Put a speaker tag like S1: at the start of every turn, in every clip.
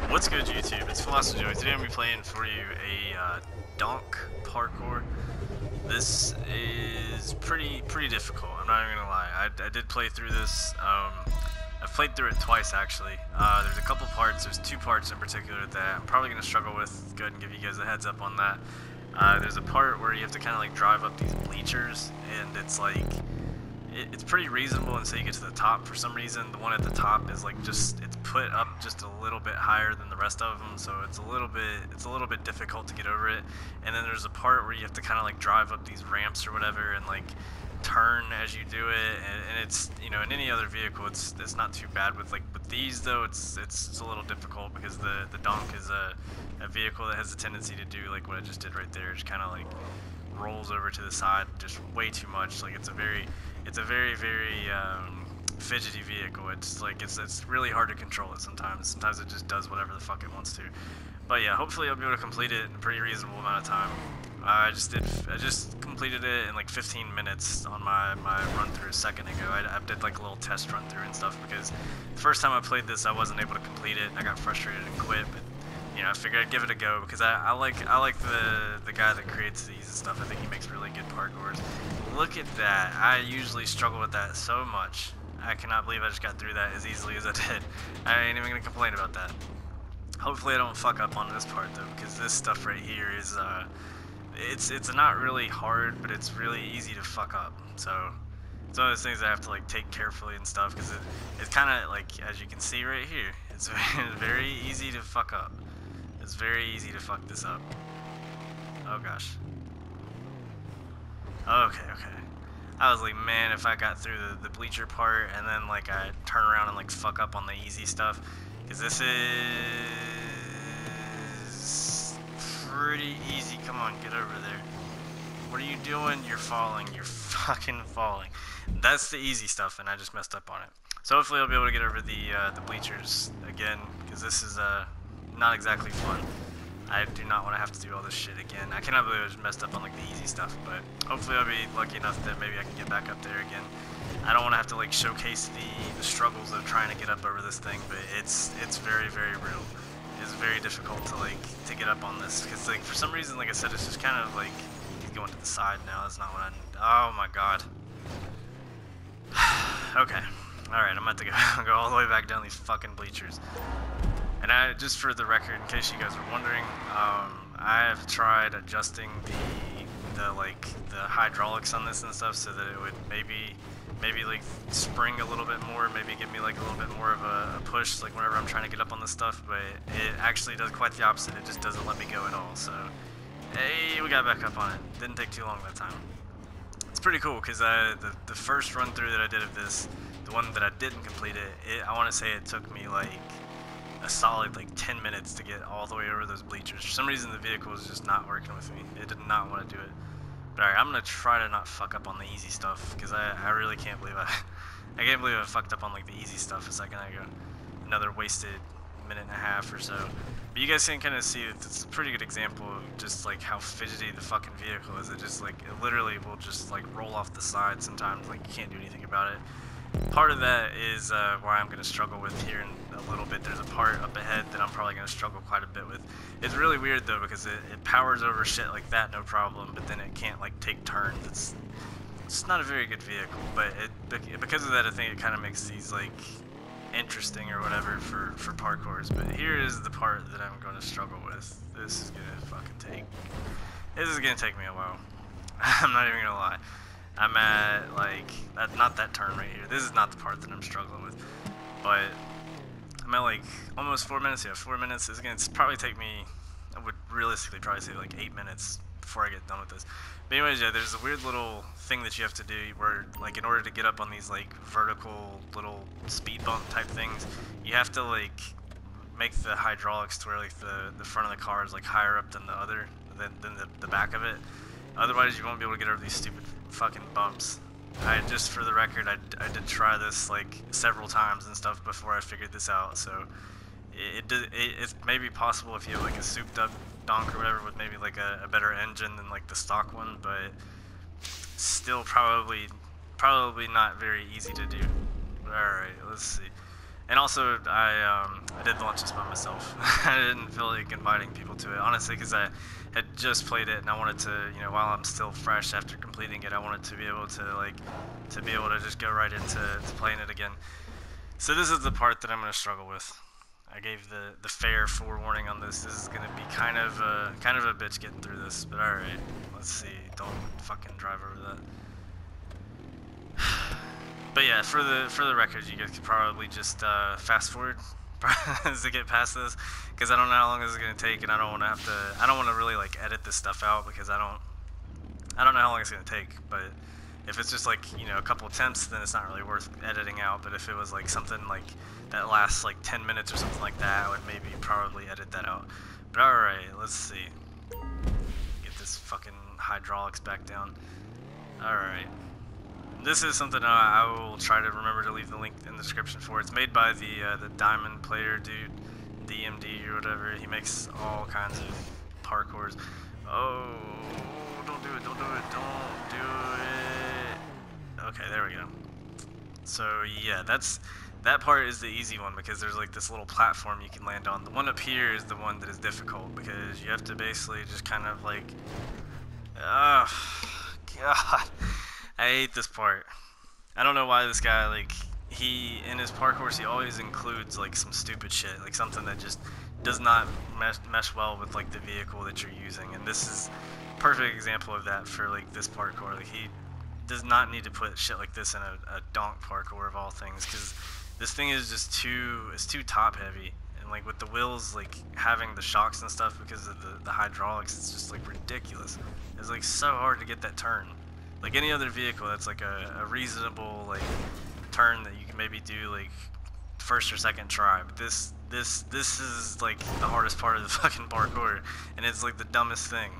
S1: What's good, YouTube? It's Philosojoey. Today I'm going to be playing for you a Donk Parkour. This is pretty difficult, I'm not even going to lie. I did play through this. I've played through it twice, actually. There's a couple parts, there's two parts in particular that I'm probably going to struggle with. Go ahead and give you guys a heads up on that. There's a part where you have to kind of like drive up these bleachers, and it's like... It's pretty reasonable until you get to the top. For some reason, the one at the top is like it's put up just a little bit higher than the rest of them, so it's a little bit difficult to get over it. And then there's a part where you have to kind of like drive up these ramps or whatever and like turn as you do it. And it's, you know, in any other vehicle, it's not too bad. With these though, it's a little difficult because the Donk is a vehicle that has a tendency to do like what I just did right there. Just kind of like rolls over to the side just way too much. Like it's a very fidgety vehicle. It's like it's really hard to control it sometimes. Sometimes it just does whatever the fuck it wants to. But yeah, hopefully I'll be able to complete it in a pretty reasonable amount of time. I just completed it in like 15 minutes on my run through a second ago. I did like a little test run through and stuff because the first time I played this I wasn't able to complete it and I got frustrated and quit. But you know, I figured I'd give it a go because I like the guy that creates these and stuff. I think he makes really good parkours. Look at that. I usually struggle with that so much. I cannot believe I just got through that as easily as I did. I ain't even gonna complain about that. Hopefully I don't fuck up on this part though, because this stuff right here is it's not really hard, but it's really easy to fuck up. So it's one of those things I have to like take carefully and stuff, because it's kind of like, as you can see right here, it's very easy to fuck up. It's very easy to fuck this up. Oh gosh. Okay. I was like, man, if I got through the bleacher part and then like I turn around and like fuck up on the easy stuff, because this is pretty easy. Come on, get over there. What are you doing? You're falling. You're fucking falling. That's the easy stuff, and I just messed up on it. So hopefully I'll be able to get over the bleachers again, because this is not exactly fun. I do not want to have to do all this shit again. I cannot believe I just messed up on like the easy stuff, but hopefully I'll be lucky enough that maybe I can get back up there again. I don't want to have to like showcase the struggles of trying to get up over this thing, but it's very real. It's very difficult to get up on this, because like for some reason, like I said, it's just kind of like he's going to the side now. That's not what I need. Oh my god. Okay. Alright, I'm about to go all the way back down these fucking bleachers. And just for the record, in case you guys are wondering, I have tried adjusting the hydraulics on this and stuff so that it would maybe like spring a little bit more, maybe give me like a little bit more of a push, like whenever I'm trying to get up on this stuff. But it actually does quite the opposite. It just doesn't let me go at all. So, hey, we got back up on it. Didn't take too long that time. It's pretty cool because the first run through that I did of this, the one that I didn't complete I want to say it took me like a solid like 10 minutes to get all the way over those bleachers. For some reason the vehicle was just not working with me. It did not want to do it. But alright, I'm gonna try to not fuck up on the easy stuff, because I really can't believe I can't believe I fucked up on like the easy stuff a second ago. Another wasted minute and a half or so. But you guys can kind of see that it's a pretty good example of just like how fidgety the fucking vehicle is. It just like, it literally will just like roll off the side sometimes, like you can't do anything about it. Part of that is why I'm going to struggle with here in a little bit. There's a part up ahead that I'm probably going to struggle quite a bit with. It's really weird though, because it powers over shit like that, no problem, but then it can't like take turns. It's not a very good vehicle, but because of that, I think it kind of makes these like interesting or whatever for parkours. But here is the part that I'm going to struggle with. This is going to take me a while. I'm not even going to lie. I'm at like not that turn right here. This is not the part that I'm struggling with, but I'm at like almost 4 minutes. Yeah, 4 minutes is gonna probably take me. I would realistically probably say like 8 minutes before I get done with this. But anyways, yeah, there's a weird little thing that you have to do where, like, in order to get up on these like vertical little speed bump type things, you have to like make the hydraulics to where like the front of the car is like higher up than the back of it. Otherwise, you won't be able to get over these stupid fucking bumps. Just for the record, I did try this like several times and stuff before I figured this out. So it's maybe possible if you have like a souped up Donk or whatever with maybe like a better engine than like the stock one, but still probably not very easy to do. All right, let's see. And also, I did launch this by myself. I didn't feel like inviting people to it, honestly, because I had just played it, and I wanted to, you know, while I'm still fresh after completing it, I wanted to be able to just go right into playing it again. So this is the part that I'm going to struggle with. I gave the fair forewarning on this. This is going to be kind of a bitch getting through this, but all right, let's see. Don't fucking drive over that. But yeah, for the record, you guys could probably just fast forward to get past this, because I don't know how long this is gonna take, and I don't want to really like edit this stuff out, because I don't know how long it's gonna take. But if it's just like, you know, a couple attempts, then it's not really worth editing out. But if it was like something like that lasts like 10 minutes or something like that, I would maybe probably edit that out. But all right, let's see. Get this fucking hydraulics back down. All right. This is something I will try to remember to leave the link in the description for. It's made by the Diamond Player dude, DMD or whatever. He makes all kinds of parkours. Oh, don't do it, don't do it, don't do it. Okay, there we go. So yeah, that part is the easy one, because there's like this little platform you can land on. The one up here is the one that is difficult, because you have to basically just kind of like, God. I hate this part. I don't know why this guy, like, in his parkours, he always includes, like, some stupid shit, like something that just does not mesh well with, like, the vehicle that you're using. And this is a perfect example of that for, like, this parkour. Like, he does not need to put shit like this in a Donk Parkour of all things, because this thing is just it's too top heavy. And, like, with the wheels, like, having the shocks and stuff because of the hydraulics, it's just, like, ridiculous. It's, like, so hard to get that turn. Like any other vehicle, that's like a reasonable like turn that you can maybe do like first or second try. But this is like the hardest part of the fucking parkour, and it's like the dumbest thing.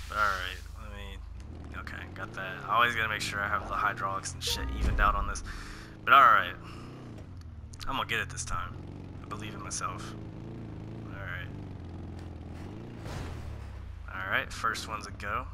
S1: But all right, okay, got that. I always gotta make sure I have the hydraulics and shit evened out on this. But all right, I'm gonna get it this time. I believe in myself. All right, first one's a go.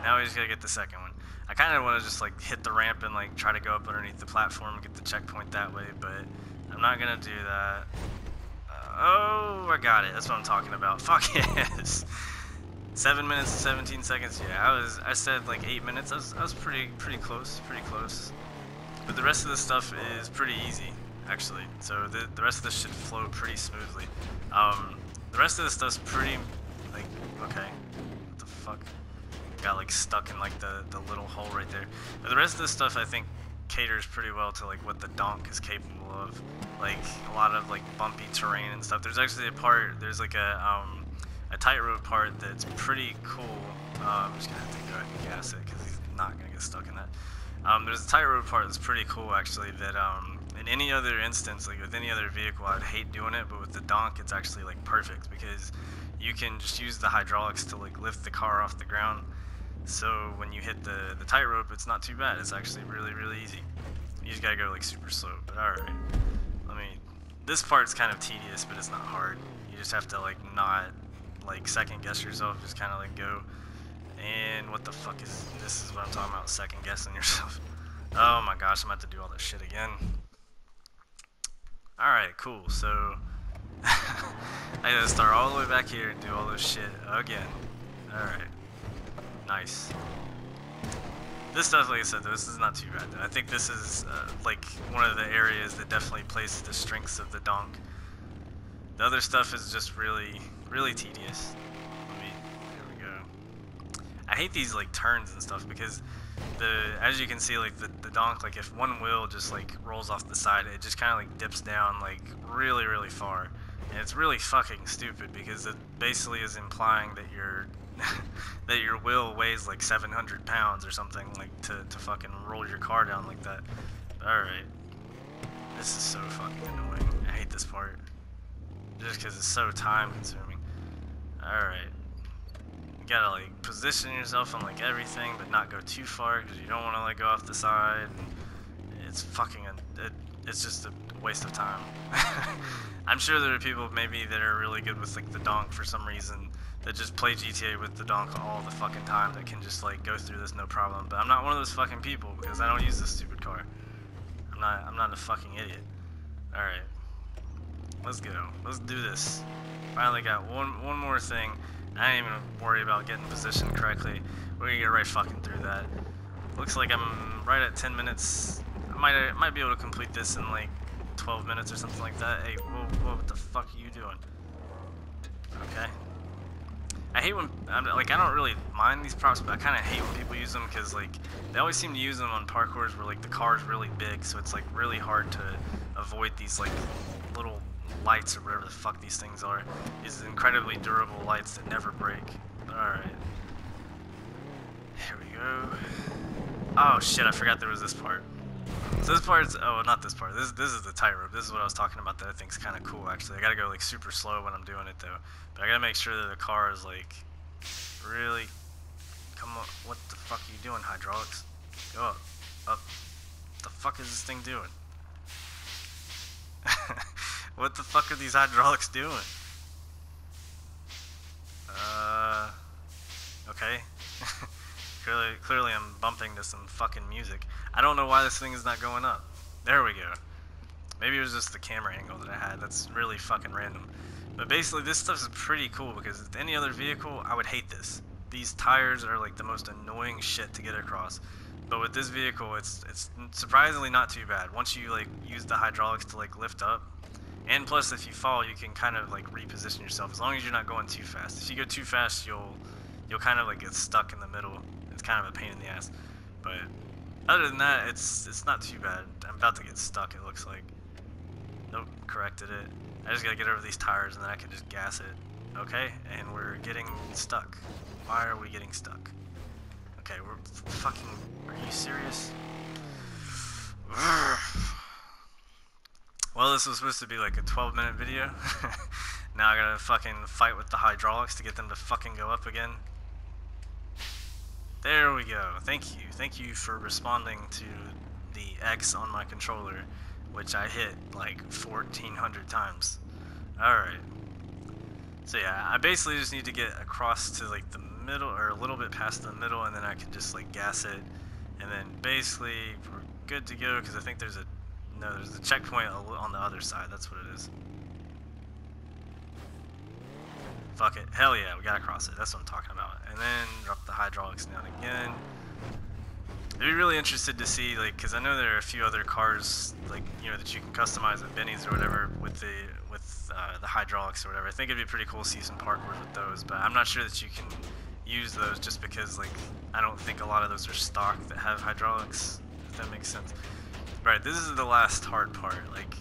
S1: Now we just gotta get the second one. I kind of want to just like hit the ramp and like try to go up underneath the platform and get the checkpoint that way, but I'm not gonna do that. Oh, I got it. That's what I'm talking about. Fuck yes. 7 minutes and 17 seconds. Yeah, I said like 8 minutes. I was pretty close, But the rest of this stuff is pretty easy, actually. So the rest of this should flow pretty smoothly. The rest of this stuff's pretty like, okay. What the fuck? Got like stuck in like the little hole right there. But the rest of this stuff I think caters pretty well to like what the Donk is capable of. Like a lot of like bumpy terrain and stuff. There's actually there's like a tightrope part that's pretty cool. I'm just gonna have to go ahead and gas it because he's not gonna get stuck in that. There's a tightrope part that's pretty cool actually that in any other instance, like with any other vehicle, I'd hate doing it, but with the Donk it's actually like perfect because you can just use the hydraulics to like lift the car off the ground. So when you hit the tightrope, it's not too bad. It's actually really easy. You just gotta go like super slow. But alright, this part's kind of tedious, but it's not hard. You just have to like not like second guess yourself. Just kind of like go. And what the fuck is this? Is what I'm talking about. Second guessing yourself. Oh my gosh, I'm about to do all this shit again. Alright, cool. So I gotta start all the way back here and do all this shit again. Alright. Nice. This stuff, like I said, this is not too bad. I think this is like one of the areas that definitely plays to the strengths of the Donk. The other stuff is just really tedious. There we go. I hate these like turns and stuff because as you can see, like the Donk, like if one wheel just like rolls off the side, it just kind of like dips down like really far, and it's really fucking stupid because it basically is implying that that your wheel weighs like 700 pounds or something, like to fucking roll your car down like that. Alright. This is so fucking annoying. I hate this part. Just because it's so time consuming. Alright. You gotta like position yourself on like everything, but not go too far because you don't want to like go off the side. It's fucking, it's just a waste of time. I'm sure there are people maybe that are really good with like the Donk for some reason, that just play GTA with the Donk all the fucking time, that can just like go through this no problem. But I'm not one of those fucking people because I don't use this stupid car. I'm not a fucking idiot. Alright. Let's go. Let's do this. Finally got one more thing. I ain't even worry about getting positioned correctly. We're gonna get right fucking through that. Looks like I'm right at 10 minutes. I might be able to complete this in like 12 minutes or something like that. Hey, whoa, what the fuck are you doing? Okay. I hate when, I don't really mind these props, but I kind of hate when people use them because, like, they always seem to use them on parkours where, like, the car is really big, so it's, like, really hard to avoid these, like, little lights or whatever the fuck these things are. These incredibly durable lights that never break. Alright. Here we go. Oh, shit, I forgot there was this part. So this part's, oh, not this part. This is the tightrope. This is what I was talking about that I think's kind of cool, actually. I gotta go, like, super slow when I'm doing it, though. But I gotta make sure that the car is, like, really... Come on. What the fuck are you doing, hydraulics? Go up. Up. What the fuck is this thing doing? What the fuck are these hydraulics doing? Okay. Clearly I'm bumping to some fucking music. I don't know why this thing is not going up. There we go. Maybe it was just the camera angle that I had. That's really fucking random. But basically this stuff is pretty cool because with any other vehicle, I would hate this. These tires are like the most annoying shit to get across. But with this vehicle, it's surprisingly not too bad. Once you like use the hydraulics to like lift up, and plus if you fall, you can kind of like reposition yourself as long as you're not going too fast. If you go too fast, you'll kind of like get stuck in the middle. It's kind of a pain in the ass. But other than that, it's not too bad. I'm about to get stuck, it looks like. Nope, corrected it. I just gotta get over these tires and then I can just gas it. Okay, and we're getting stuck. Why are we getting stuck? Okay, we're fucking... Are you serious? Well, this was supposed to be like a 12-minute video. Now I gotta fucking fight with the hydraulics to get them to fucking go up again. There we go. Thank you. Thank you for responding to the X on my controller, which I hit like 1,400 times. Alright. So yeah, I basically just need to get across to like the middle, or a little bit past the middle, and then I can just like gas it. And then basically we're good to go, because I think there's a checkpoint on the other side. That's what it is. Fuck it. Hell yeah, we gotta cross it. That's what I'm talking about. And then drop the hydraulics down again. I'd be really interested to see, like, because I know there are a few other cars, like, you know, that you can customize at Benny's or whatever with the hydraulics or whatever. I think it'd be pretty cool to see some parkours with those, but I'm not sure that you can use those just because, like, I don't think a lot of those are stock that have hydraulics, if that makes sense. Right, this is the last hard part. Like,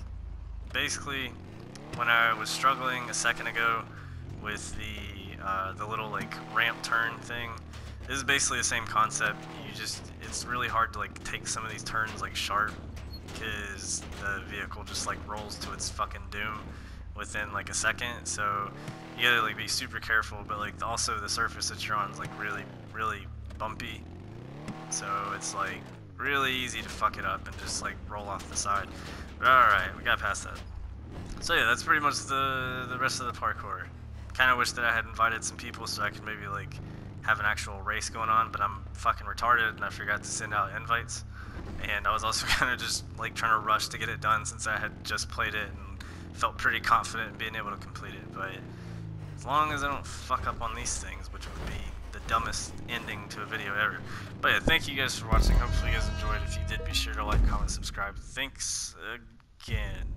S1: basically, when I was struggling a second ago with the little, like, ramp turn thing, this is basically the same concept. It's really hard to like take some of these turns like sharp because the vehicle just like rolls to its fucking doom within like a second. So you gotta like be super careful, but like also the surface that you're on is like really bumpy. So it's like really easy to fuck it up and just like roll off the side. But alright, we got past that. So yeah, that's pretty much the rest of the parkour. Kinda wish that I had invited some people so I could maybe like have an actual race going on, but I'm fucking retarded and I forgot to send out invites. And I was also kind of just like trying to rush to get it done since I had just played it and felt pretty confident in being able to complete it. But as long as I don't fuck up on these things, which would be the dumbest ending to a video ever. But yeah, thank you guys for watching. Hopefully you guys enjoyed. If you did, be sure to like, comment, subscribe. Thanks again.